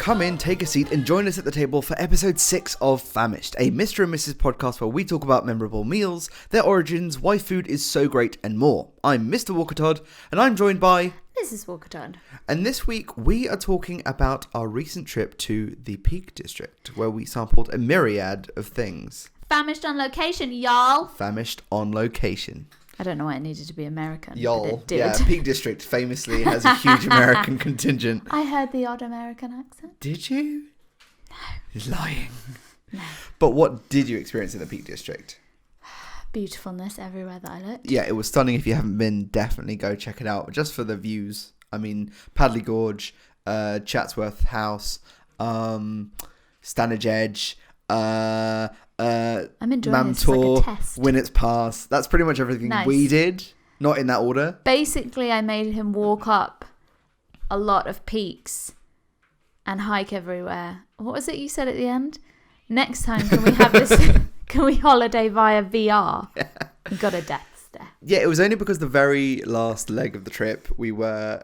Come in, take a seat, and join us at the table for episode 6 of Famished, a Mr. and Mrs. podcast where we talk about memorable meals, their origins, why food is so great, and more. I'm Mr. Walker Todd, and I'm joined by Mrs. Walker Todd. And this week we are talking about our recent trip to the Peak District, where we sampled a myriad of things. Famished on location, y'all. Famished on location. I don't know why it needed to be American. Y'all. But it did. Yeah, Peak District famously has a huge American contingent. I heard the odd American accent. Did you? No. Lying. No. But what did you experience in the Peak District? Beautifulness everywhere that I looked. Yeah, it was stunning. If you haven't been, definitely go check it out. Just for the views. I mean, Padley Gorge, Chatsworth House, Stanage Edge, I'm enjoying this. It's like a test. Winnett's Pass. That's pretty much everything we did. Not in that order. Basically, I made him walk up a lot of peaks and hike everywhere. What was it you said at the end? Next time, can we have this? Can we holiday via VR? Yeah. We got a death stare. Yeah, it was only because the very last leg of the trip, we were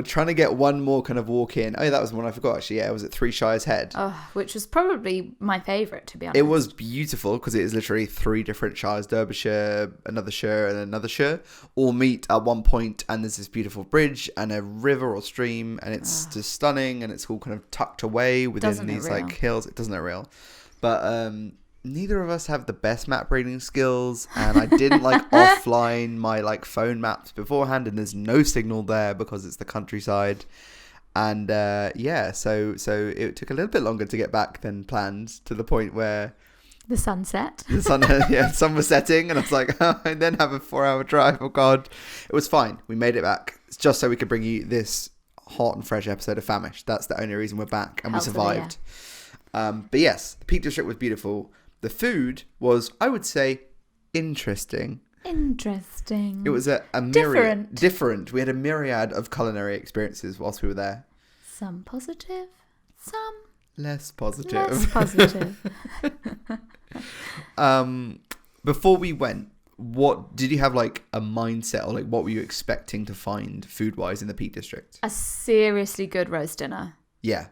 trying to get one more kind of walk in. Oh, yeah, that was the one I forgot actually. Yeah, it was at Three Shires Head. Oh, which was probably my favourite, to be honest. It was beautiful because it is literally 3 different shires, Derbyshire, another shire and another shire, all meet at one point, and there's this beautiful bridge and a river or stream, and it's just stunning, and it's all kind of tucked away within these like hills. It doesn't look real. But neither of us have the best map reading skills, and I didn't offline my phone maps beforehand, and there's no signal there because it's the countryside. And so it took a little bit longer to get back than planned, to the point where the sun set. The sun was setting, and I was like, oh, and then have a 4-hour drive. Oh God, it was fine. We made it back. It's just so we could bring you this hot and fresh episode of Famished. That's the only reason we're back, and we survived. But yes, the Peak District was beautiful. The food was, I would say, interesting. Interesting. It was a myriad. Different. We had a myriad of culinary experiences whilst we were there. Some positive, some less positive. Before we went, what did you have a mindset, or what were you expecting to find food-wise in the Peak District? A seriously good roast dinner. Yeah.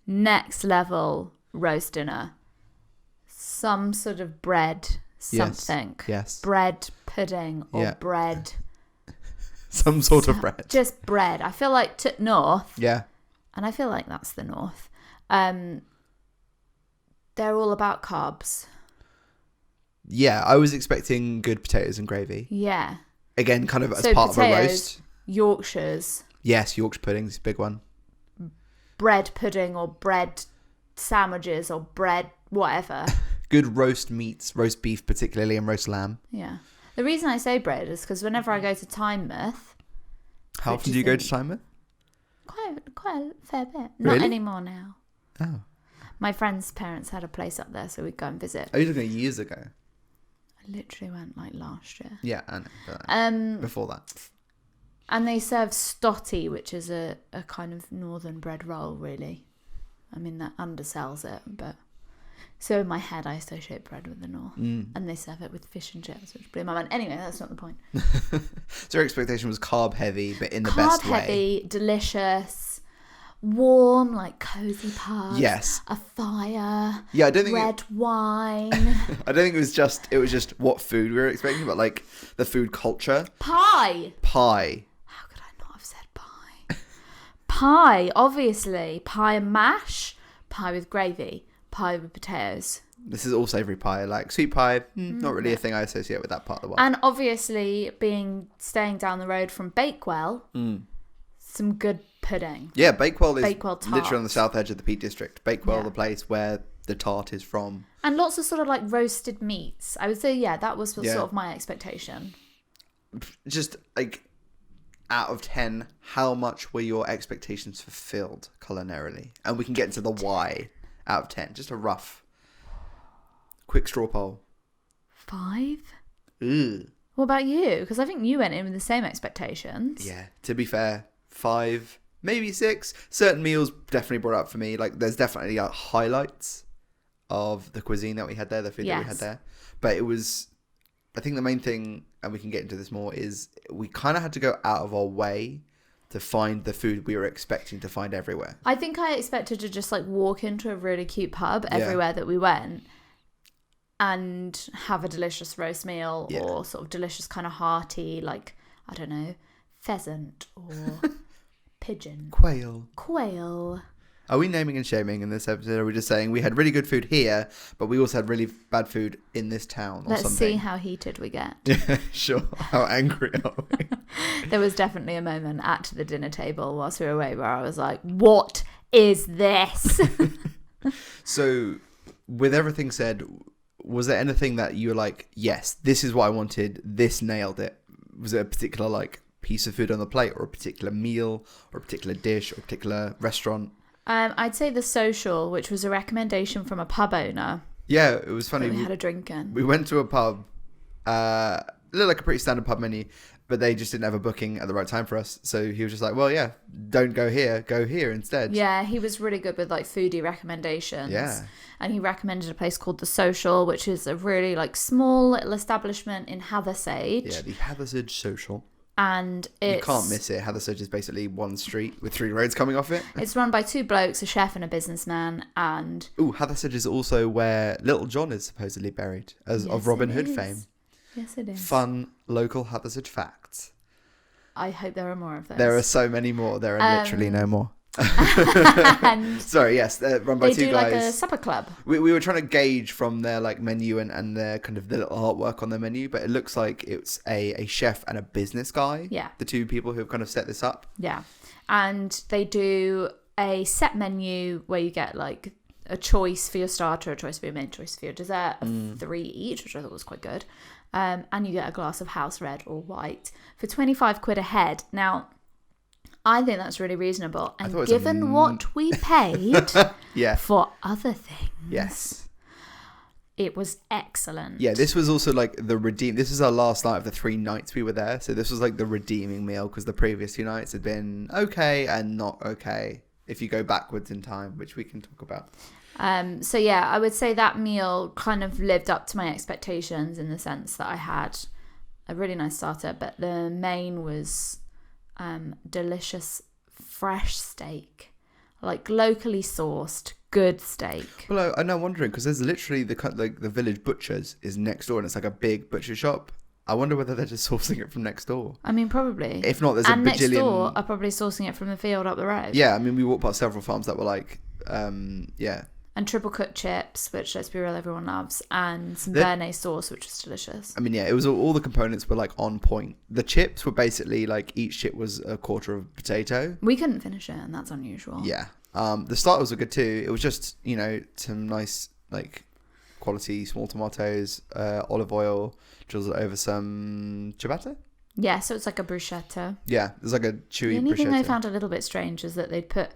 Next level roast dinner. Some sort of bread, something. Yes. Bread pudding or bread. Some sort of bread. Just bread. I feel like north. Yeah. And I feel like that's the north. They're all about carbs. Yeah, I was expecting good potatoes and gravy. Yeah. Again, kind of as part potatoes, of a roast. Yorkshires. Yes, Yorkshire pudding's a big one. Bread pudding or bread sandwiches or bread whatever. Good roast meats, roast beef particularly, and roast lamb. Yeah. The reason I say bread is because whenever I go to Tynemouth... How often do you go to Tynemouth? Quite a fair bit. Really? Not anymore now. Oh. My friend's parents had a place up there, so we'd go and visit. Oh, you did years ago? I literally went last year. Yeah, I know. Before that. And they serve stotty, which is a kind of northern bread roll, really. I mean, that undersells it, but... So in my head, I associate bread with the north. And they serve it with fish and chips, which blew my mind. Anyway, that's not the point. So your expectation was carb heavy, but in the best way. Carb heavy, delicious, warm, cozy pubs. Yes. A fire. Yeah, I don't think red wine. I don't think it was just what food we were expecting, but the food culture. Pie. How could I not have said pie? Pie, obviously. Pie and mash. Pie with gravy. Pie with potatoes. This is all savoury pie. Sweet pie, not really a thing I associate with that part of the world. And obviously, staying down the road from Bakewell, some good pudding. Yeah, Bakewell is tarts. Literally on the south edge of the Peak District. Bakewell, the place where the tart is from. And lots of sort of roasted meats. I would say, that was sort of my expectation. Just out of 10, how much were your expectations fulfilled culinarily? And we can get into the why. Out of 10, just a rough, quick straw poll. 5. Ooh. What about you? Because I think you went in with the same expectations. Yeah, to be fair, 5, maybe 6. Certain meals definitely brought up for me. There's definitely highlights of the cuisine that we had there, the food that we had there. But it was, I think the main thing, and we can get into this more, is we kind of had to go out of our way to find the food we were expecting to find everywhere. I think I expected to just like walk into a really cute pub everywhere that we went and have a delicious roast meal or sort of delicious kind of hearty, like, I don't know, pheasant or pigeon. Quail. Are we naming and shaming in this episode? Or are we just saying we had really good food here, but we also had really bad food in this town or Let's something? see how heated we get. Yeah, sure. How angry are we? There was definitely a moment at the dinner table whilst we were away where I was like, what is this? So, with everything said, was there anything that you were like, yes, this is what I wanted, this nailed it? Was it a particular like piece of food on the plate, or a particular meal, or a particular dish, or a particular restaurant? I'd say the Social, which was a recommendation from a pub owner. Yeah, it was funny. We had a drink in. We went to a pub, it looked like a pretty standard pub menu, but they just didn't have a booking at the right time for us. So he was just like, well, yeah, don't go here instead. Yeah, he was really good with like foodie recommendations. Yeah. And he recommended a place called The Social, which is a really like small little establishment in Hathersage. Yeah, the Hathersage Social. And you can't miss it. Hathersage is basically one street with 3 roads coming off it. It's run by 2 blokes, a chef and a businessman. And Hathersage is also where Little John is supposedly buried, of Robin Hood fame. Yes, it is. Fun local Hathersage facts. I hope there are more of those. There are so many more. There are literally no more. And Sorry, yes, run by 2 guys. They do like a supper club. We were trying to gauge from their like menu and their kind of the little artwork on their menu, but it looks like it's a chef and a business guy. Yeah. The 2 people who have kind of set this up. Yeah. And they do a set menu where you get like a choice for your starter, a choice for your main, choice for your dessert, 3 each, which I thought was quite good. And you get a glass of house red or white for 25 quid a head. Now, I think that's really reasonable. And given what we paid for other things, yes, it was excellent. Yeah, this was also like this is our last night of the 3 nights we were there. So this was like the redeeming meal, because the previous 2 nights had been okay and not okay if you go backwards in time, which we can talk about. So yeah, I would say that meal kind of lived up to my expectations in the sense that I had a really nice starter, but the main was delicious fresh steak, like locally sourced good steak. Well, I'm now wondering, because there's literally the village butchers is next door, and it's like a big butcher shop. I wonder whether they're just sourcing it from next door. I mean, probably. If not, there's and a bajillion. Next door are probably sourcing it from the field up the road. Yeah, I mean, we walked past several farms that were like, And triple cut chips, which, let's be real, everyone loves, and some béarnaise sauce, which was delicious. I mean, yeah, it was all the components were like on point. The chips were basically like each chip was a quarter of a potato. We couldn't finish it, and that's unusual. Yeah. The starters were good too. It was just, some nice like quality small tomatoes, olive oil, drizzled over some ciabatta. Yeah, so it's like a bruschetta. Yeah, there's like a chewy bruschetta. The only thing I found a little bit strange is that they'd put,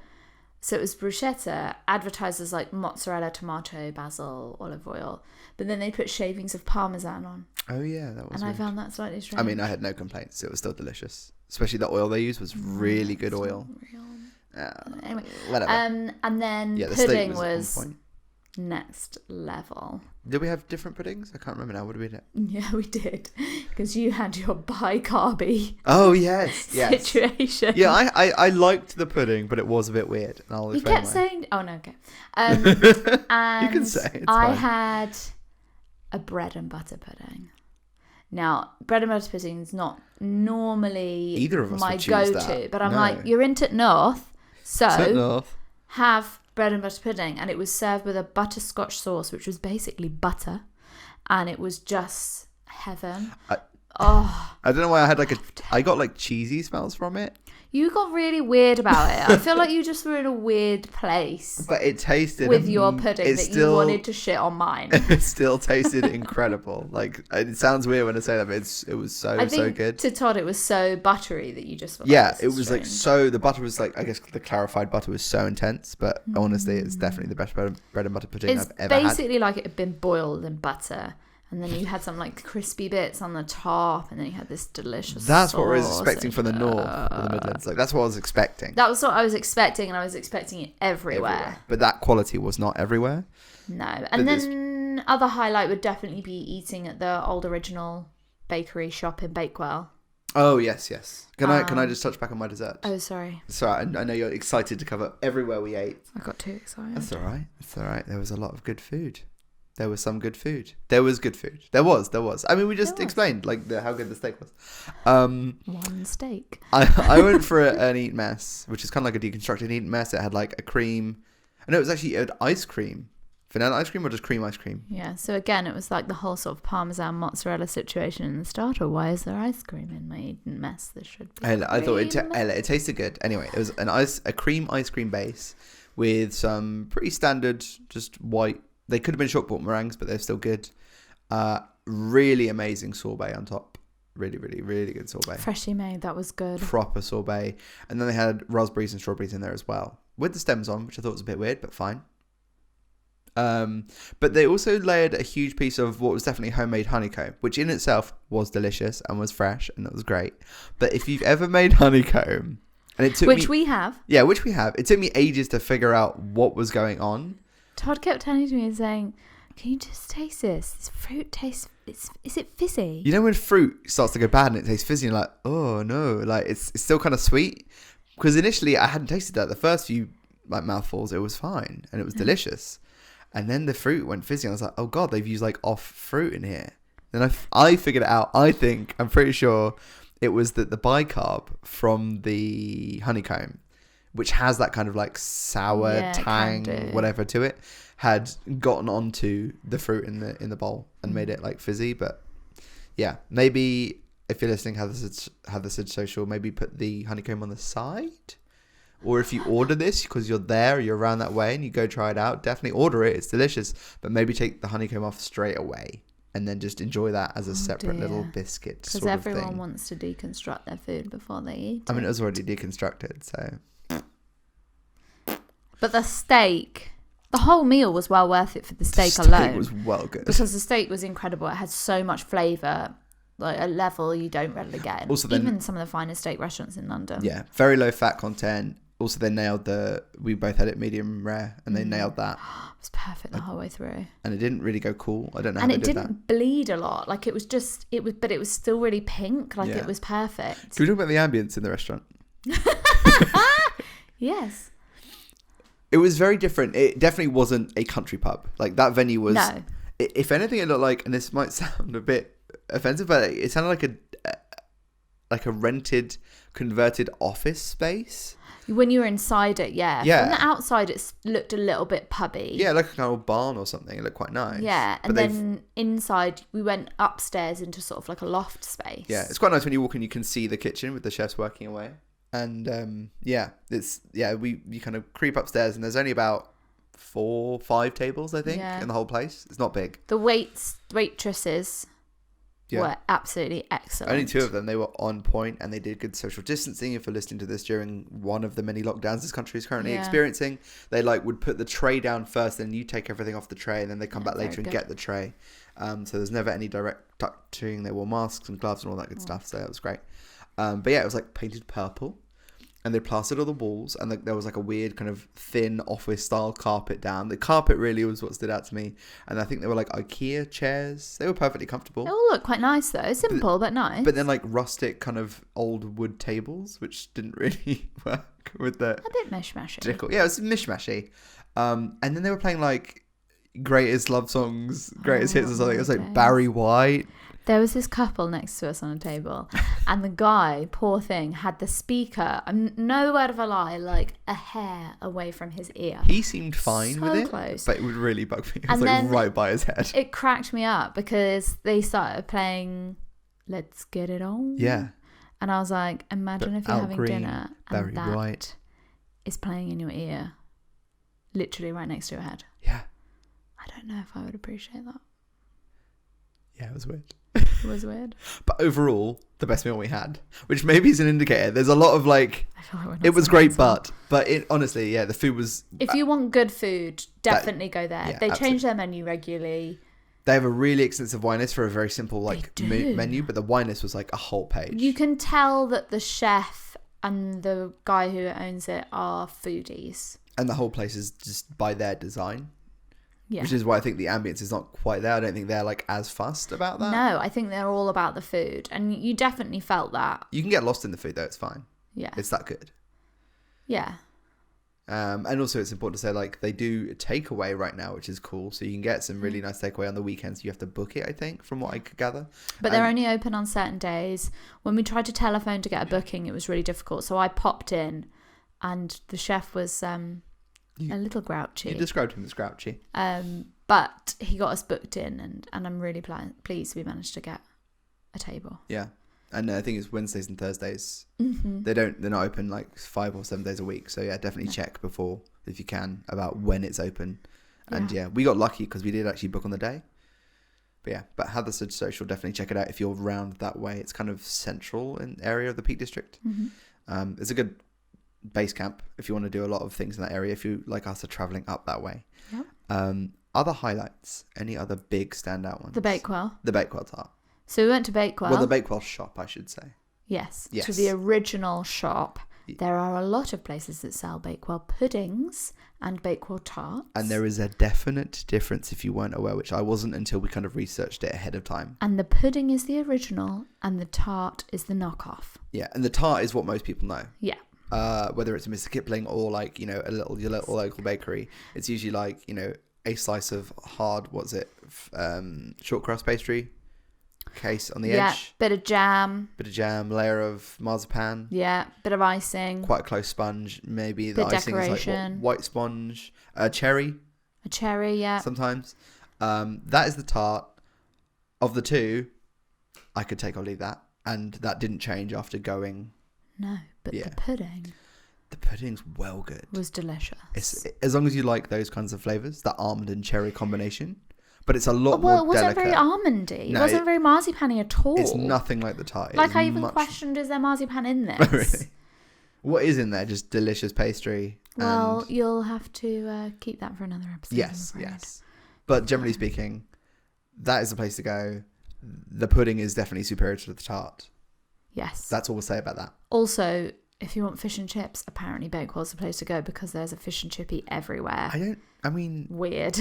so it was bruschetta advertised as like mozzarella, tomato, basil, olive oil, but then they put shavings of parmesan on. Oh yeah, that was. And weird. I found that slightly strange. I mean, I had no complaints. It was still delicious, especially the oil they used was really good oil. Anyway, whatever. And then the pudding steak was on point. Next level. Did we have different puddings? I can't remember now. What did we do? Yeah, we did, because you had your bicarby. Oh yes, situation. Yeah, I liked the pudding, but it was a bit weird. And I'll You explain kept why. saying, "Oh no, okay." You can say it's I fine. had a bread and butter pudding. Now, bread and butter pudding is not normally Either of us my would choose go-to, that. but I'm No. like, you're into North, so North. have bread and butter pudding. And it was served with a butterscotch sauce, which was basically butter, and it was just heaven. I don't know why I got like cheesy smells from it. You got really weird about it. I feel like you just were in a weird place But it tasted with your pudding you wanted to shit on mine. It still tasted incredible. Like, it sounds weird when I say that, but it was so good. To Todd, it was so buttery that you just felt It was like the butter was like, I guess the clarified butter was so intense, but honestly, it's definitely the best bread and butter pudding I've ever had. It's basically like it had been boiled in butter. And then you had some like crispy bits on the top, and then you had this delicious That's what I was sauce expecting from the north or the Midlands. Like, that's what I was expecting. That was what I was expecting, and I was expecting it everywhere. But that quality was not everywhere. No. And then other highlight would definitely be eating at the old original bakery shop in Bakewell. Oh, yes. Can I just touch back on my dessert? Oh, sorry. Sorry, I know you're excited to cover everywhere we ate. I got too excited. That's all right. There was a lot of good food. There was some good food. There was good food. There was. I mean, we just explained like how good the steak was. One steak. I went for an eat mess, which is kind of like a deconstructed eat mess. It had like a cream. No, it was actually ice cream. Vanilla ice cream or just cream ice cream? Yeah, so again, it was like the whole sort of Parmesan mozzarella situation in the starter. Why is there ice cream in my eaten mess? This should be I thought it tasted good. Anyway, it was a cream ice cream base with some pretty standard, just white. They could have been short bought meringues, but they're still good. Really amazing sorbet on top. Really, really, really good sorbet. Freshly made, that was good. Proper sorbet. And then they had raspberries and strawberries in there as well. With the stems on, which I thought was a bit weird, but fine. But they also layered a huge piece of what was definitely homemade honeycomb, which in itself was delicious and was fresh and that was great. But if you've ever made honeycomb, and it took we have. Yeah, which we have. It took me ages to figure out what was going on. Todd kept turning to me and saying, "Can you just taste this? This fruit tastes. Is it fizzy?" You know when fruit starts to go bad and it tastes fizzy, and you're like, oh no, like it's still kind of sweet. Because initially I hadn't tasted that. The first few like mouthfuls, it was fine and it was delicious. And then the fruit went fizzy. And I was like, oh God, they've used like off fruit in here. Then I figured it out. I'm pretty sure it was that the bicarb from the honeycomb, which has that kind of like sour tang, whatever to it, had gotten onto the fruit in the bowl and made it like fizzy. But yeah, maybe if you're listening, Hathersage Social, maybe put the honeycomb on the side. Or if you order this because you're there, or you're around that way and you go try it out, definitely order it. It's delicious. But maybe take the honeycomb off straight away and then just enjoy that as a separate little biscuit sort of thing. Because everyone wants to deconstruct their food before they eat it. I mean, it was already deconstructed, so. But the steak, the whole meal was well worth it for the steak alone. The steak was well good. Because the steak was incredible. It had so much flavour, like a level you don't readily get. Also, even some of the finest steak restaurants in London. Yeah, very low fat content. Also, they nailed we both had it medium rare, and they nailed that. It was perfect the whole way through. And it didn't really go cool. I don't know how they did that. And it didn't bleed a lot. Like, it was still really pink. Like, it was perfect. Can we talk about the ambience in the restaurant? Yes. It was very different. It definitely wasn't a country pub. Like, that venue was... No. If anything, it looked like, and this might sound a bit offensive, but it sounded like a rented, converted office space. When you were inside it, yeah. From the outside, it looked a little bit pubby. Yeah, like a kind of barn or something. It looked quite nice. Yeah, and then inside, we went upstairs into sort of like a loft space. Yeah, it's quite nice when you walk in, you can see the kitchen with the chefs working away. And you kind of creep upstairs, and there's only about 4 or 5 tables, I think, in the whole place. It's not big. The waitresses were absolutely excellent. Only 2 of them. They were on point, and they did good social distancing. If you're listening to this during one of the many lockdowns this country is currently experiencing, they would put the tray down first, then you take everything off the tray, and then they come back later and get the tray. So there's never any direct touching. They wore masks and gloves and all that good stuff, so that was great. But yeah, it was like painted purple. And they plastered all the walls, and there was like a weird kind of thin office style carpet down. The carpet really was what stood out to me. And I think they were like IKEA chairs. They were perfectly comfortable. They all look quite nice though. Simple but nice. But then like rustic kind of old wood tables, which didn't really work with the... A bit mishmashy. Yeah, it was mishmashy. And then they were playing like greatest love songs, greatest hits or something. It was like Barry White. There was this couple next to us on a table, and the guy, poor thing, had the speaker, no word of a lie, like a hair away from his ear. He seemed fine with it, close. But it would really bug me. It was like right by his head. It cracked me up because they started playing Let's Get It On. Yeah. And I was like, imagine if you're having dinner and Barry that White is playing in your ear, literally right next to your head. Yeah. I don't know if I would appreciate that. Yeah, it was weird. It was weird. But overall, the best meal we had, which maybe is an indicator. There's a lot of like, I feel like we're not it was great, but it honestly, yeah, the food was... If you want good food, definitely go there. Yeah, they change their menu regularly. They have a really extensive wine list for a very simple like menu, but the wine list was like a whole page. You can tell that the chef and the guy who owns it are foodies. And the whole place is just by their design. Yeah. Which is why I think the ambience is not quite there. I don't think they're like as fussed about that. No, I think they're all about the food. And you definitely felt that. You can get lost in the food though, it's fine. Yeah. It's that good. Yeah. And also it's important to say like they do takeaway right now, which is cool. So you can get some really nice takeaway on the weekends. You have to book it, I think, from what I could gather. But they're only open on certain days. When we tried to telephone to get a booking, it was really difficult. So I popped in and the chef was a little grouchy. You described him as grouchy. But he got us booked in and I'm really pleased we managed to get a table. Yeah. And I think it's Wednesdays and Thursdays. Mm-hmm. They're not open like 5 or 7 days a week. So yeah, definitely check before, if you can, about when it's open. And yeah, we got lucky because we did actually book on the day. But yeah, but Hathersage Social, definitely check it out if you're round that way. It's kind of central in area of the Peak District. Mm-hmm. It's a good base camp if you want to do a lot of things in that area, if you like us are travelling up that way. Yep. Other highlights, any other big standout ones? The Bakewell. The Bakewell tart. So we went to Bakewell. Well, the Bakewell shop, I should say. Yes. Yes. To the original shop. There are a lot of places that sell Bakewell puddings and Bakewell tarts. And there is a definite difference if you weren't aware, which I wasn't until we kind of researched it ahead of time. And the pudding is the original and the tart is the knockoff. Yeah, and the tart is what most people know. Yeah. Whether it's a Mr. Kipling or like, your little local bakery, it's usually like, a slice of hard, short crust pastry case on the edge. Yeah, bit of jam, layer of marzipan. Yeah, bit of icing. Quite a close sponge, maybe the Bit icing decoration. is like white sponge, cherry. A cherry, yeah. Sometimes. That is the tart. Of the two, I could take or leave that. And that didn't change after going. No, but the pudding. The pudding's well good. Was delicious. As long as you like those kinds of flavours, that almond and cherry combination. But it's a lot more delicate. Well, it wasn't very almondy. No, it wasn't very marzipan-y at all. It's nothing like the tart. Like I even questioned, is there marzipan in this? Really? What is in there? Just delicious pastry. Well, you'll have to keep that for another episode. Yes. But generally speaking, that is the place to go. The pudding is definitely superior to the tart. Yes. That's all we'll say about that. Also, if you want fish and chips, apparently Bakewell's the place to go because there's a fish and chippy everywhere. Weird.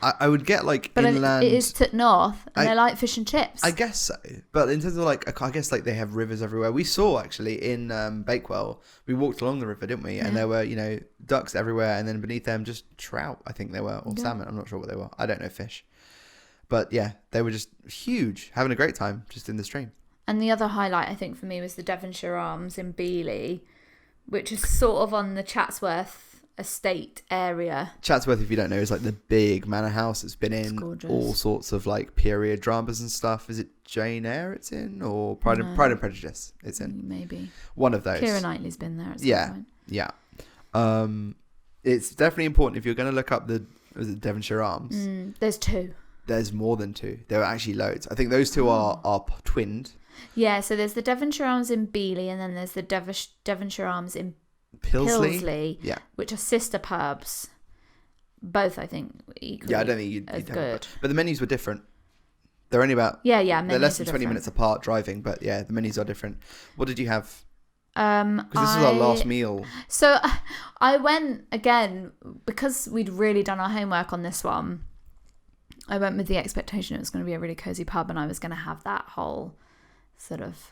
I would get like but inland. It is to north and they like fish and chips. I guess so. But in terms of I guess they have rivers everywhere. We saw actually in Bakewell, we walked along the river, didn't we? And there were, ducks everywhere. And then beneath them, just trout, I think they were, or salmon. I'm not sure what they were. I don't know fish. But yeah, they were just huge, having a great time just in the stream. And the other highlight, I think, for me was the Devonshire Arms in Beeley, which is sort of on the Chatsworth estate area. Chatsworth, if you don't know, is like the big manor house. It's been in all sorts of like period dramas and stuff. Is it Jane Eyre it's in, or Pride and Prejudice it's in? Maybe one of those. Keira Knightley's been there at some point. Yeah. It's definitely important if you're going to look up the Devonshire Arms. There's two. There's more than two. There are actually loads. I think those two are twinned. Yeah, so there's the Devonshire Arms in Beeley, and then there's the Devonshire Arms in Pilsley, which are sister pubs. Both, I think, equally. Yeah, I don't think you'd good. But the menus were different. They're only about they're less than 20 minutes apart driving, but yeah, the menus are different. What did you have? Because this was our last meal. So I went again because we'd really done our homework on this one. I went with the expectation it was going to be a really cozy pub, and I was going to have that whole sort of,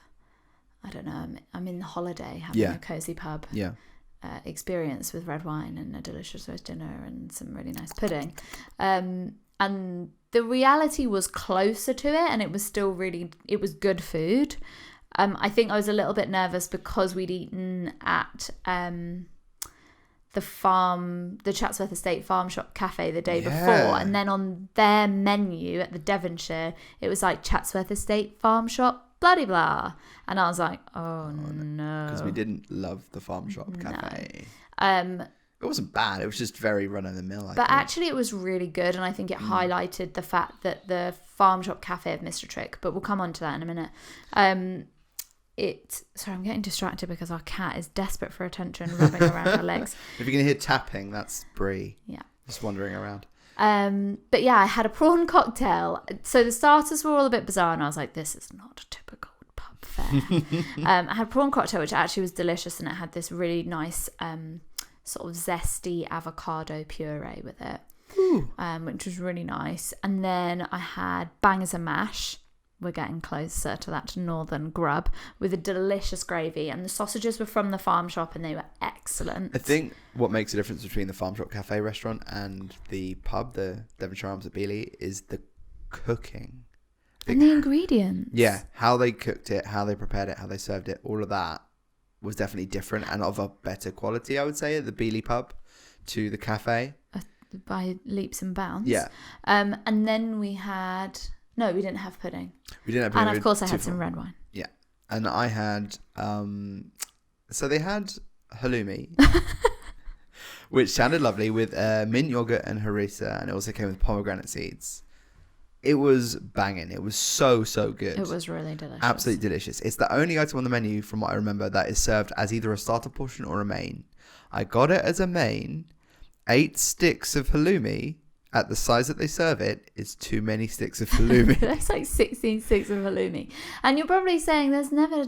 I don't know, I'm in the holiday having a cozy pub experience with red wine and a delicious roast dinner and some really nice pudding. And the reality was closer to it, and it was still it was good food. I think I was a little bit nervous because we'd eaten at the Chatsworth Estate Farm Shop Café the day before, and then on their menu at the Devonshire, it was like Chatsworth Estate Farm Shop bloody blah, and I was like, oh no, because we didn't love the Farm Shop Café. No. It wasn't bad, it was just very run of the mill. But actually it was really good, and I think it highlighted the fact that the Farm Shop Café have missed a trick, but we'll come on to that in a minute. Sorry, I'm getting distracted because our cat is desperate for attention, rubbing around her legs. If you can hear tapping, that's Brie. Yeah. Just wandering around. But yeah, I had a prawn cocktail. So the starters were all a bit bizarre, and I was like, this is not a typical pub fare. I had a prawn cocktail, which actually was delicious, and it had this really nice sort of zesty avocado puree with it. Ooh. Which was really nice. And then I had bangers and mash. We're getting closer to that, to northern grub, with a delicious gravy. And the sausages were from the farm shop and they were excellent. I think what makes a difference between the farm shop cafe restaurant and the pub, the Devonshire Arms at Beeley, is the cooking. And the ingredients. Yeah, how they cooked it, how they prepared it, how they served it, all of that was definitely different and of a better quality, I would say, at the Beeley pub to the cafe. By leaps and bounds. Yeah. And then we had... No, we didn't have pudding. We didn't have pudding. And of course I had some red wine. Yeah. And I had... so they had halloumi, which sounded lovely, with mint yogurt and harissa, and it also came with pomegranate seeds. It was banging. It was so good. It was really delicious. Absolutely delicious. It's the only item on the menu, from what I remember, that is served as either a starter portion or a main. I got it as a main. 8 sticks of halloumi at the size that they serve it is too many sticks of halloumi. That's like 16 sticks of halloumi. And you're probably saying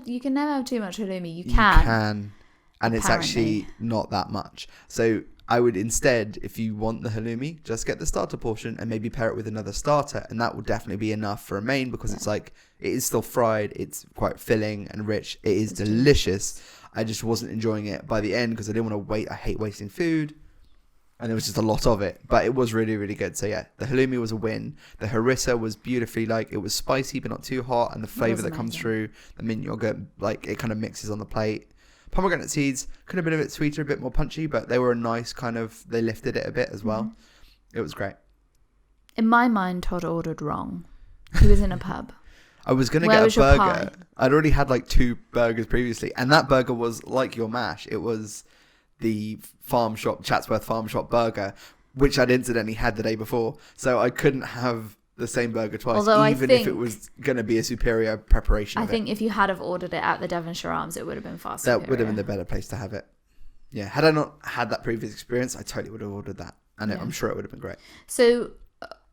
you can never have too much halloumi. You can. You can. And it's actually not that much. So I would instead, if you want the halloumi, just get the starter portion and maybe pair it with another starter. And that will definitely be enough for a main, because it's like, it is still fried. It's quite filling and rich. It is delicious. I just wasn't enjoying it by the end because I didn't want to wait. I hate wasting food. And there was just a lot of it, but it was really, really good. So yeah, the halloumi was a win. The harissa was beautifully, like, it was spicy but not too hot, and the flavour that comes through, the mint yogurt, like, it kind of mixes on the plate. Pomegranate seeds could have been a bit sweeter, a bit more punchy, but they were a nice kind of, they lifted it a bit as well. Mm-hmm. It was great. In my mind, Todd ordered wrong. He was in a pub. I was going to get a burger. I'd already had like 2 burgers previously, and that burger was like your mash. It was the farm shop, Chatsworth farm shop burger, which I'd incidentally had the day before. So I couldn't have the same burger twice, even if it was going to be a superior preparation. I think if you had have ordered it at the Devonshire Arms, it would have been far superior. That would have been the better place to have it. Yeah. Had I not had that previous experience, I totally would have ordered that. And I'm sure it would have been great. So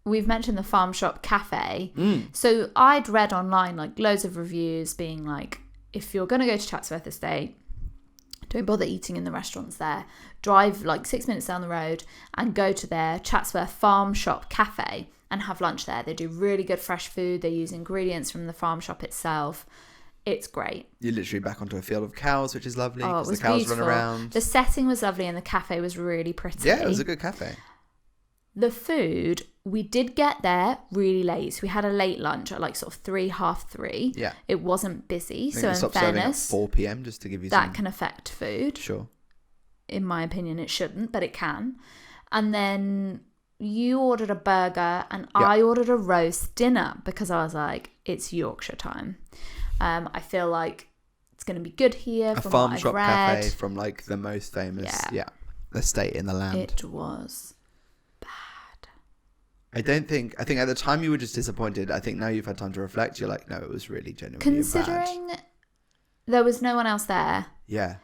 we've mentioned the farm shop cafe. So I'd read online like loads of reviews being like, if you're going to go to Chatsworth Estate, don't bother eating in the restaurants there. Drive like 6 minutes down the road and go to their Chatsworth Farm Shop Cafe and have lunch there. They do really good fresh food. They use ingredients from the farm shop itself. It's great. You're literally back onto a field of cows, which is lovely because the cows run around. The setting was lovely and the cafe was really pretty. Yeah, it was a good cafe. The food, we did get there really late. So we had a late lunch at like sort of 3:30. Yeah. It wasn't busy. So in fairness, at 4 p.m. just to give you that can affect food. Sure. In my opinion, it shouldn't, but it can. And then you ordered a burger and I ordered a roast dinner because I was like, it's Yorkshire time. I feel like it's going to be good here. A farm shop cafe from like the most famous estate in the land. It was bad. I think at the time you were just disappointed. I think now you've had time to reflect. You're like, no, it was really genuinely considering bad. There was no one else there. Yeah.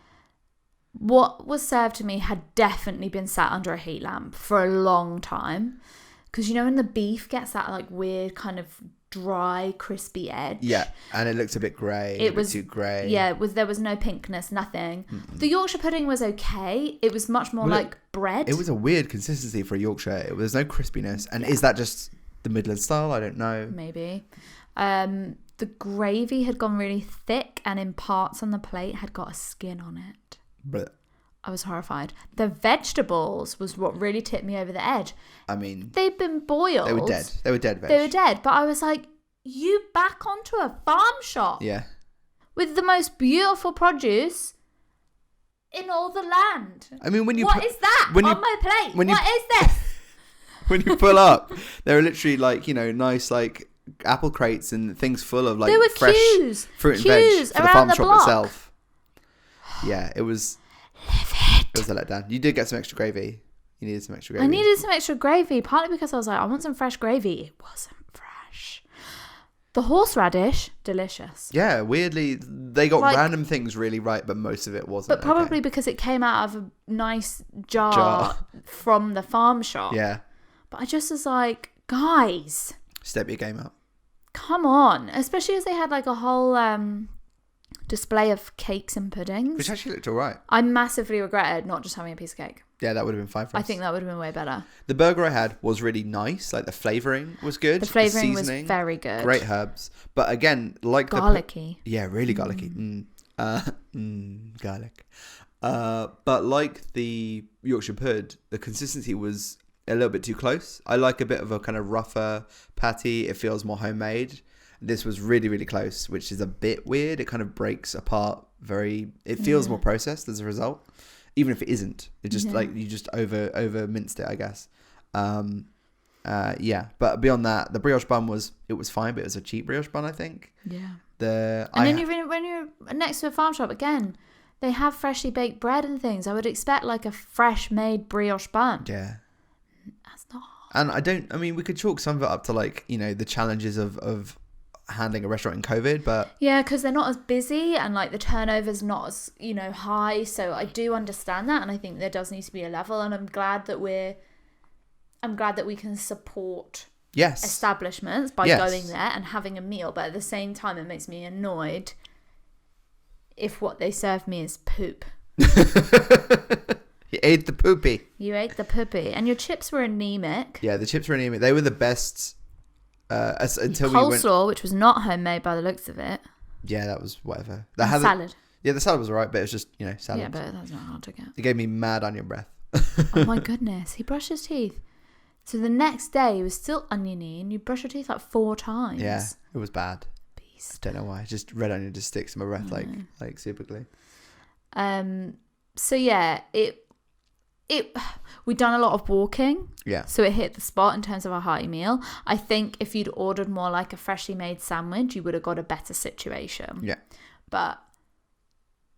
What was served to me had definitely been sat under a heat lamp for a long time. Because, you know, when the beef gets that like weird kind of dry, crispy edge. Yeah, and it looked a bit grey. It was too grey. Yeah, there was no pinkness, nothing. Mm-mm. The Yorkshire pudding was okay. It was much more like bread. It was a weird consistency for a Yorkshire. There's no crispiness. And is that just the Midland style? I don't know. Maybe. The gravy had gone really thick and in parts on the plate had got a skin on it. But I was horrified. The vegetables was what really tipped me over the edge. I mean, they'd been boiled. They were dead. They were dead veg. They were dead. But I was like, you back onto a farm shop. Yeah. With the most beautiful produce in all the land. I mean, what is that on my plate? What is this? When you pull up, there are literally like, you know, nice like apple crates and things full of like fresh fruit and veg for the farm shop itself. Yeah, it was. It was a letdown. You did get some extra gravy. You needed some extra gravy. I needed some extra gravy, partly because I was like, I want some fresh gravy. It wasn't fresh. The horseradish, delicious. Yeah, weirdly, they got random things really right, but most of it wasn't. But probably because it came out of a nice jar from the farm shop. Yeah. But I just was like, guys. Step your game up. Come on. Especially as they had like a whole display of cakes and puddings. Which actually looked all right. I massively regretted not just having a piece of cake. Yeah, that would have been fine for us. I think that would have been way better. The burger I had was really nice. Like the flavouring was good. The flavouring was seasoning, very good. Great herbs. But again, like garlicky. Yeah, really garlicky. Garlic. But like the Yorkshire pud, the consistency was a little bit too close. I like a bit of a kind of rougher patty. It feels more homemade. This was really, really close, which is a bit weird. It kind of breaks apart it feels more processed as a result. Even if it isn't, it just like you just over minced it, I guess. Yeah. But beyond that, the brioche bun was fine, but it was a cheap brioche bun, I think. Yeah. When you're next to a farm shop again, they have freshly baked bread and things. I would expect like a fresh made brioche bun. Yeah. That's not. And we could chalk some of it up to like, the challenges of handling a restaurant in COVID, but yeah, because they're not as busy and like the turnover's not as high. So I do understand that, and I think there does need to be a level. And I'm glad that we can support establishments by going there and having a meal. But at the same time, it makes me annoyed if what they serve me is poop. You ate the poopy. You ate the poopy, and your chips were anemic. Yeah, the chips were anemic. They were the best. Until coleslaw, which was not homemade by the looks of it. Yeah, that was whatever. Salad. Yeah, the salad was alright, but it was just salad. Yeah, but that's not hard to get. It gave me mad onion breath. Oh my goodness, he brushed his teeth. So the next day he was still oniony, and you brush your teeth like 4 times. Yeah, it was bad. Beast. I don't know why. Just red onion just sticks in my breath like super glue. So yeah, we'd done a lot of walking. Yeah. So it hit the spot in terms of a hearty meal. I think if you'd ordered more like a freshly made sandwich, you would have got a better situation. Yeah.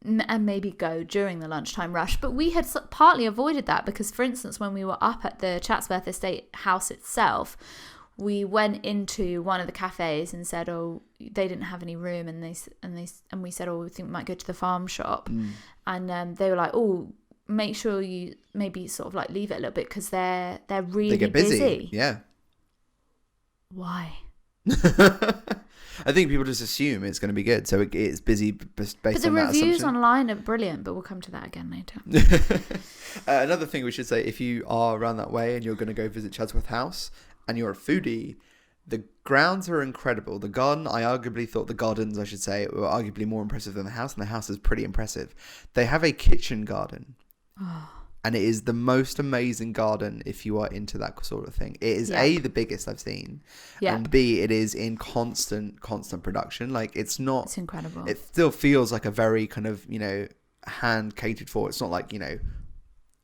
And maybe go during the lunchtime rush. But we had partly avoided that because, for instance, when we were up at the Chatsworth estate house itself, we went into one of the cafes and said, oh, they didn't have any room. And we said, oh, we think we might go to the farm shop. And they were like, oh, make sure you maybe sort of like leave it a little bit because they're really get busy. Yeah. Why? I think people just assume it's going to be good, so it's busy based on that assumption. But the reviews online are brilliant, but we'll come to that again later. Another thing we should say, if you are around that way and you're going to go visit Chatsworth House and you're a foodie, the grounds are incredible. The garden, I arguably thought the gardens, I should say, were arguably more impressive than the house, and the house is pretty impressive. They have a kitchen garden. And it is the most amazing garden if you are into that sort of thing. It is A, the biggest I've seen, and B, it is in constant production. Like it's incredible. It still feels like a very kind of hand catered for. It's not like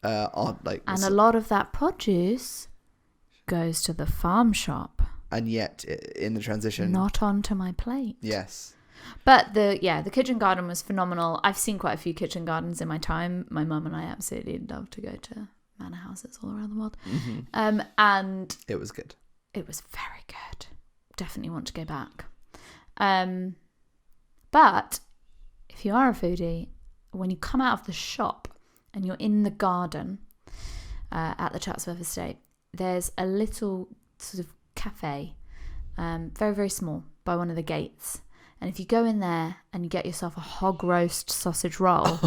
art like. And a lot of that produce goes to the farm shop. And yet, in the transition, not onto my plate. Yes. But the kitchen garden was phenomenal. I've seen quite a few kitchen gardens in my time. My mum and I absolutely love to go to manor houses all around the world. Mm-hmm. And it was good. It was very good. Definitely want to go back. But if you are a foodie, when you come out of the shop and you're in the garden at the Chatsworth estate, there's a little sort of cafe, very, very small, by one of the gates. And if you go in there and you get yourself a hog roast sausage roll,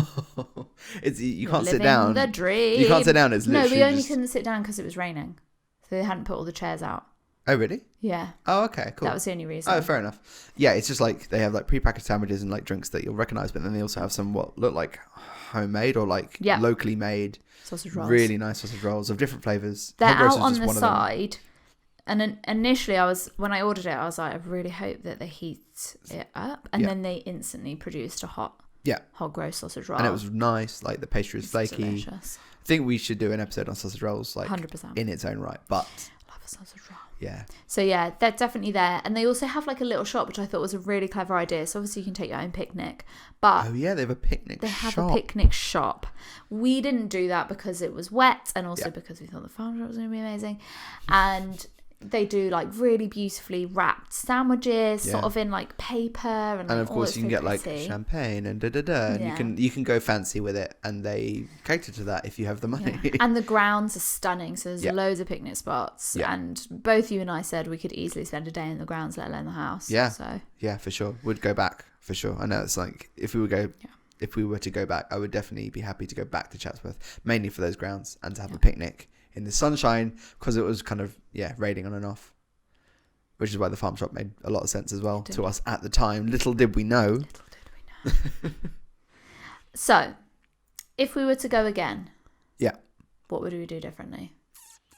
you can't sit down. The dream. You can't sit down. It's literally we only couldn't sit down because it was raining, so they hadn't put all the chairs out. Oh really? Yeah. Oh okay, cool. That was the only reason. Oh, fair enough. Yeah, it's just like they have like prepackaged sandwiches and like drinks that you'll recognise, but then they also have some what look like homemade or like locally made sausage rolls. Really nice sausage rolls of different flavours. They're out on the side. And initially, when I ordered it, I was like, I really hope that they heat it up. And then they instantly produced a hot hog roast sausage roll. And it was nice. Like the pastry was flaky. Delicious. I think we should do an episode on sausage rolls, like 100%. In its own right. But love a sausage roll. Yeah. So yeah, they're definitely there. And they also have like a little shop, which I thought was a really clever idea. So obviously you can take your own picnic. But oh yeah, they have a picnic shop. They have a picnic shop. We didn't do that because it was wet and also because we thought the farm shop was going to be amazing. And they do like really beautifully wrapped sandwiches, sort of in like paper, and of course you can get like champagne and and you can go fancy with it, and they cater to that if you have the money. And the grounds are stunning, so there's loads of picnic spots. And both you and I said we could easily spend a day in the grounds, let alone the house. Yeah, for sure, would go back for sure. I know it's like if we would go if we were to go back, I would definitely be happy to go back to Chatsworth, mainly for those grounds and to have a picnic in the sunshine, because it was kind of, raining on and off, which is why the farm shop made a lot of sense as well to us at the time. Little did we know. So, if we were to go again, what would we do differently?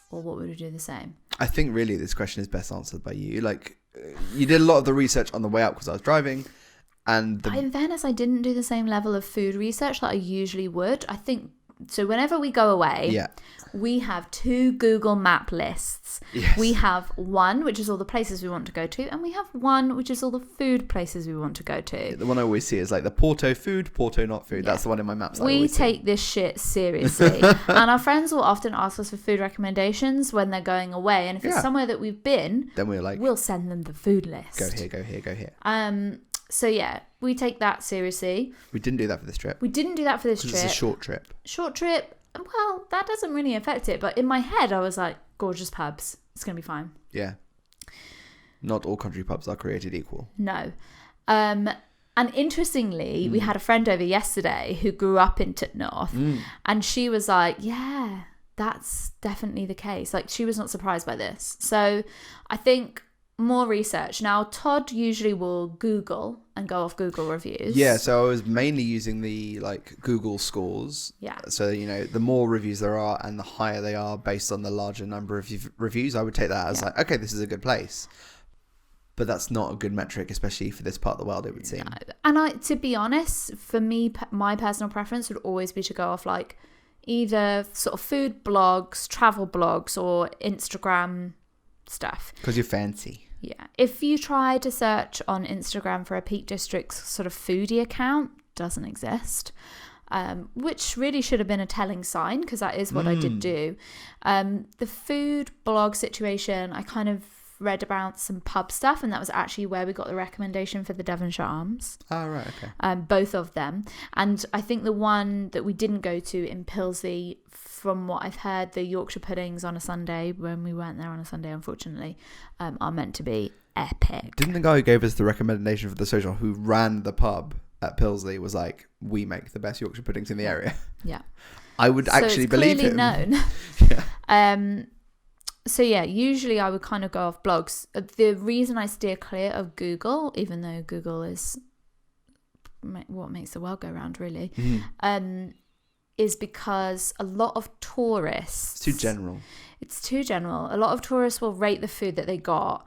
Or what would we do the same? I think really this question is best answered by you. Like, you did a lot of the research on the way out because I was driving. And in fairness, I didn't do the same level of food research that I usually would. I think, so whenever we go away, we have 2 Google Map lists. Yes. We have one, which is all the places we want to go to, and we have one, which is all the food places we want to go to. The one I always see is like the Porto food, Porto not food. That's the one in my maps. We take this shit seriously. And our friends will often ask us for food recommendations when they're going away. And if it's somewhere that we've been, then we're like, we'll send them the food list. Go here, go here, go here. So we take that seriously. We didn't do that for this trip. It's a short trip. Short trip. Well, that doesn't really affect it. But in my head, I was like, gorgeous pubs. It's going to be fine. Yeah. Not all country pubs are created equal. No. And interestingly, we had a friend over yesterday who grew up in Titnorth. And she was like, yeah, that's definitely the case. Like, she was not surprised by this. So I think more research. Now, Todd usually will Google and go off Google reviews. Yeah, so I was mainly using the Google scores. Yeah. So, the more reviews there are and the higher they are based on the larger number of reviews, I would take that as okay, this is a good place. But that's not a good metric, especially for this part of the world, it would seem. And to be honest, for me, my personal preference would always be to go off either sort of food blogs, travel blogs, or Instagram stuff. Because you're fancy. Yeah. If you try to search on Instagram for a Peak District's sort of foodie account, doesn't exist, which really should have been a telling sign, because that is what I did do. The food blog situation, I kind of read about some pub stuff, and that was actually where we got the recommendation for the Devonshire Arms. Oh, right, okay. Both of them. And I think the one that we didn't go to in Pilsley, from what I've heard, the Yorkshire puddings on a Sunday, when we weren't there on a Sunday, unfortunately, are meant to be epic. Didn't the guy who gave us the recommendation for the social, who ran the pub at Pilsley, was like, we make the best Yorkshire puddings in the area? Yeah. I would actually believe him. Known. So usually I would kind of go off blogs. The reason I steer clear of Google, even though Google is what makes the world go round, really, is because a lot of tourists... It's too general. A lot of tourists will rate the food that they got.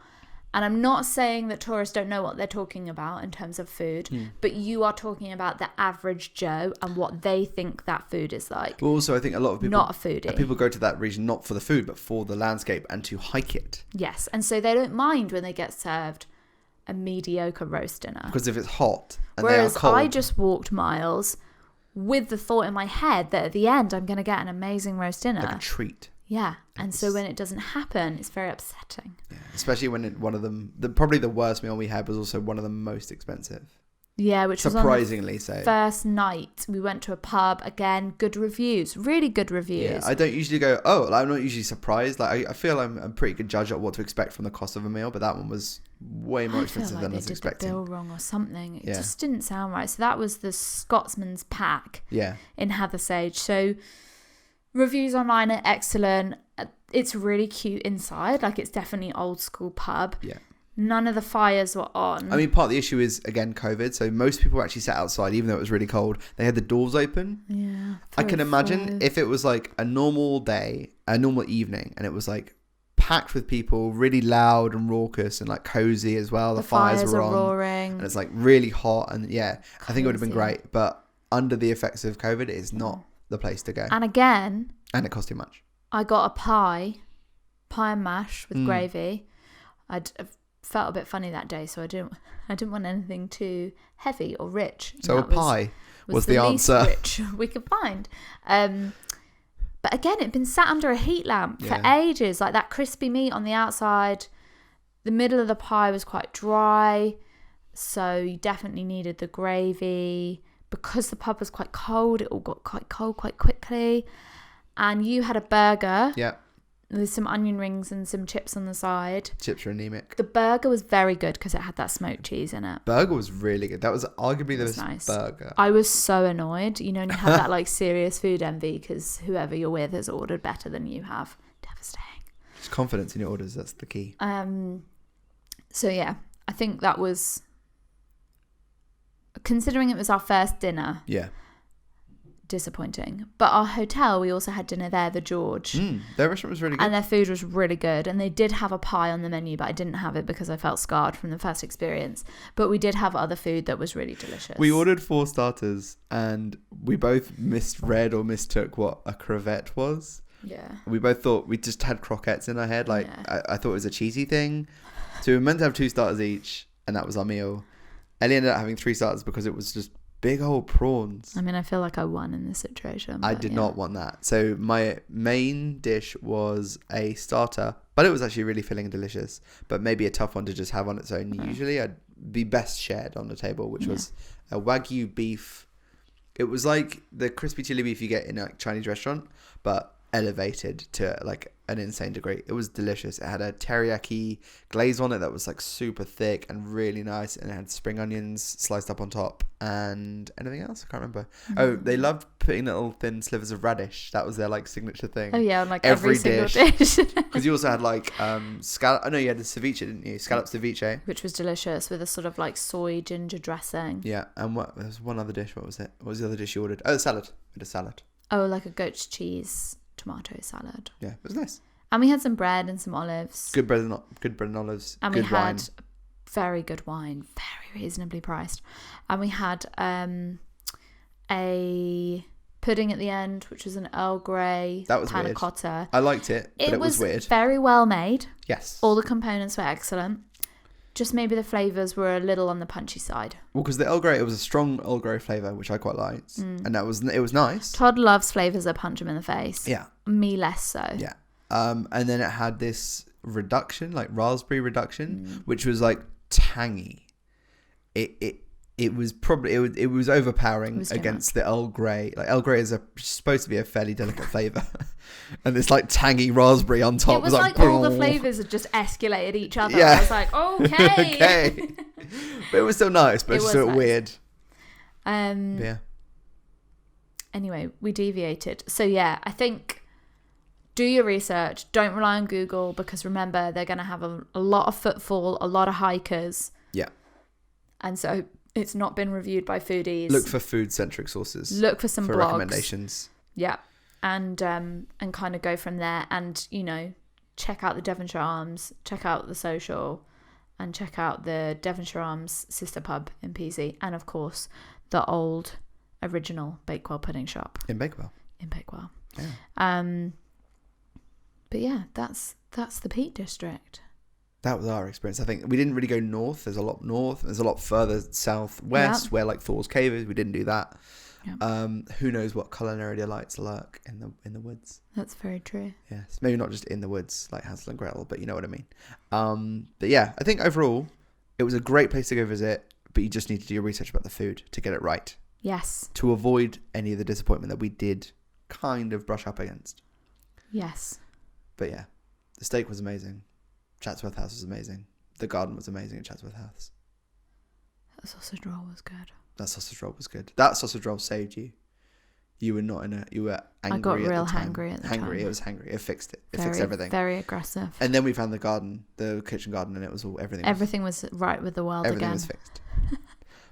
And I'm not saying that tourists don't know what they're talking about in terms of food, but you are talking about the average Joe and what they think that food is like. Well, also, I think a lot of people... Not a foodie. People go to that region not for the food, but for the landscape and to hike it. Yes, and so they don't mind when they get served a mediocre roast dinner. Because if it's hot and Whereas they are cold... I just walked miles with the thought in my head that at the end I'm going to get an amazing roast dinner. Like a treat. Yeah, and so when it doesn't happen, it's very upsetting. Yeah, especially when one of them, probably the worst meal we had was also one of the most expensive. Yeah, which surprisingly was on the so. First night, we went to a pub, again, good reviews, really good reviews. Yeah, I don't usually go, I'm not usually surprised. Like, I feel I'm a pretty good judge at what to expect from the cost of a meal, but that one was way more expensive than I was expecting. I feel like they did the bill wrong or something. It just didn't sound right. So that was the Scotsman's pack in Hathersage. So reviews online are excellent. It's really cute inside. Like, it's definitely old school pub. Yeah. None of the fires were on. I mean, part of the issue is, again, COVID. So most people actually sat outside, even though it was really cold. They had the doors open. Yeah. I can imagine if it was like a normal day, a normal evening, and it was like packed with people, really loud and raucous and like cozy as well. The fires were on. Roaring. And it's like really hot. And I think it would have been great. But under the effects of COVID, it is not the place to go. And again... And it cost too much. I got a pie and mash with gravy. I felt a bit funny that day, so I didn't want anything too heavy or rich. So a pie was the answer. Least rich we could find. But again, it'd been sat under a heat lamp for ages, like that crispy meat on the outside. The middle of the pie was quite dry, so you definitely needed the gravy. Because the pub was quite cold, it all got quite cold quite quickly. And you had a burger. Yeah. with some onion rings and some chips on the side. Chips are anemic. The burger was very good because it had that smoked cheese in it. Burger was really good. That was arguably the best nice. burger. I was so annoyed. You know, and you have that like serious food envy because whoever you're with has ordered better than you have. Devastating. Just confidence in your orders. That's the key. So yeah, I think that was, considering it was our first dinner. Yeah. Disappointing. But our hotel, we also had dinner there, the George. Their restaurant was really good. And their food was really good. And they did have a pie on the menu, but I didn't have it because I felt scarred from the first experience. But we did have other food that was really delicious. We ordered 4 starters and we both misread or mistook what a crevette was. Yeah. We both thought, we just had croquettes in our head. Like, yeah. I thought it was a cheesy thing. So we were meant to have 2 starters each, and that was our meal. Ellie ended up having 3 starters because it was just big old prawns. I mean, I feel like I won in this situation. I did not want that. So my main dish was a starter, but it was actually really filling and delicious, but maybe a tough one to just have on its own. Okay. Usually I'd be best shared on the table, which was a Wagyu beef. It was like the crispy chili beef you get in a Chinese restaurant, but elevated to like an insane degree. It was delicious. It had a teriyaki glaze on it that was like super thick and really nice, and it had spring onions sliced up on top and anything else I can't remember. Oh, they loved putting little thin slivers of radish. That was their like signature thing. Oh yeah, like every single dish. Because you also had like scallop. Oh no, you had the ceviche, didn't you? Scallop ceviche, which was delicious with a sort of like soy ginger dressing. Yeah, and there was one other dish. What was it? What was the other dish you ordered? Oh, the salad. We had a salad. Oh, like a goat's cheese tomato salad. Yeah, it was nice. And we had some bread and some olives. Good bread and olives. And good we had wine. Very good wine, very reasonably priced. And we had a pudding at the end, which was an Earl Grey panna cotta. I liked it, but it was weird. Very well made. Yes. All the components were excellent. Just maybe the flavours were a little on the punchy side. Well, because the Earl Grey, it was a strong Earl Grey flavour, which I quite liked. And it was nice. Todd loves flavours that punch him in the face. Yeah. Me less so. Yeah. And then it had this reduction, like raspberry reduction, which was like tangy. It was probably it was overpowering against the Earl Grey. Like Earl Grey is supposed to be a fairly delicate flavour, and this like tangy raspberry on top. It was like all the flavours had just escalated each other. Yeah. I was like, okay. Okay. But it was still nice, but it's still weird. Yeah. Anyway, we deviated. So yeah, I think do your research. Don't rely on Google because remember they're going to have a lot of footfall, a lot of hikers. Yeah. And so it's not been reviewed by foodies. Look for food-centric sources. Look for some blogs. Recommendations. Yeah. And kind of go from there. And, you know, check out the Devonshire Arms, check out the Social, and check out the Devonshire Arms sister pub in Peasy. And, of course, the old original Bakewell pudding shop. In Bakewell. Yeah. But yeah, that's the Peak District. That was our experience. I think we didn't really go north. There's a lot north. There's a lot further southwest where like Thor's Cave is. We didn't do that. Yeah. Who knows what culinary delights lurk in the woods? That's very true. Yes, maybe not just in the woods like Hansel and Gretel, but you know what I mean. But yeah, I think overall it was a great place to go visit. But you just need to do your research about the food to get it right. Yes. To avoid any of the disappointment that we did kind of brush up against. Yes. But yeah, the steak was amazing. Chatsworth House was amazing. The garden was amazing at Chatsworth House. That sausage roll was good. That sausage roll was good. That sausage roll saved you. You were not you were angry. I got real hangry at the time. It was hangry. It fixed it. It fixed everything. Very aggressive. And then we found the kitchen garden, and it was all everything. Everything was right with the world everything again. was fixed.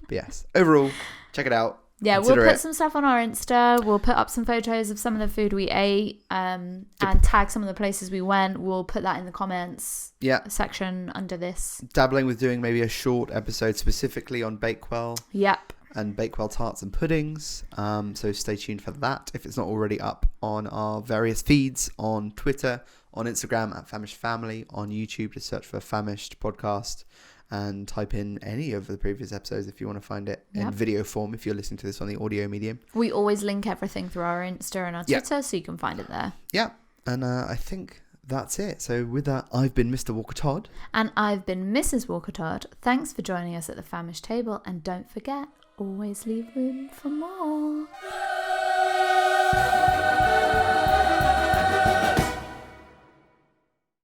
But yes, overall, check it out. Yeah, we'll put some stuff on our Insta. We'll put up some photos of some of the food we ate, and tag some of the places we went. We'll put that in the comments section under this. Dabbling with doing maybe a short episode specifically on Bakewell. Yep. And Bakewell tarts and puddings. So stay tuned for that if it's not already up on our various feeds on Twitter, on Instagram at Famished Family, on YouTube. Just search for Famished Podcast. And type in any of the previous episodes if you want to find it in video form if you're listening to this on the audio medium. We always link everything through our Insta and our Twitter, so you can find it there. Yeah, and I think that's it. So with that, I've been Mr. Walker Todd. And I've been Mrs. Walker Todd. Thanks for joining us at the Famished table. And don't forget, always leave room for more.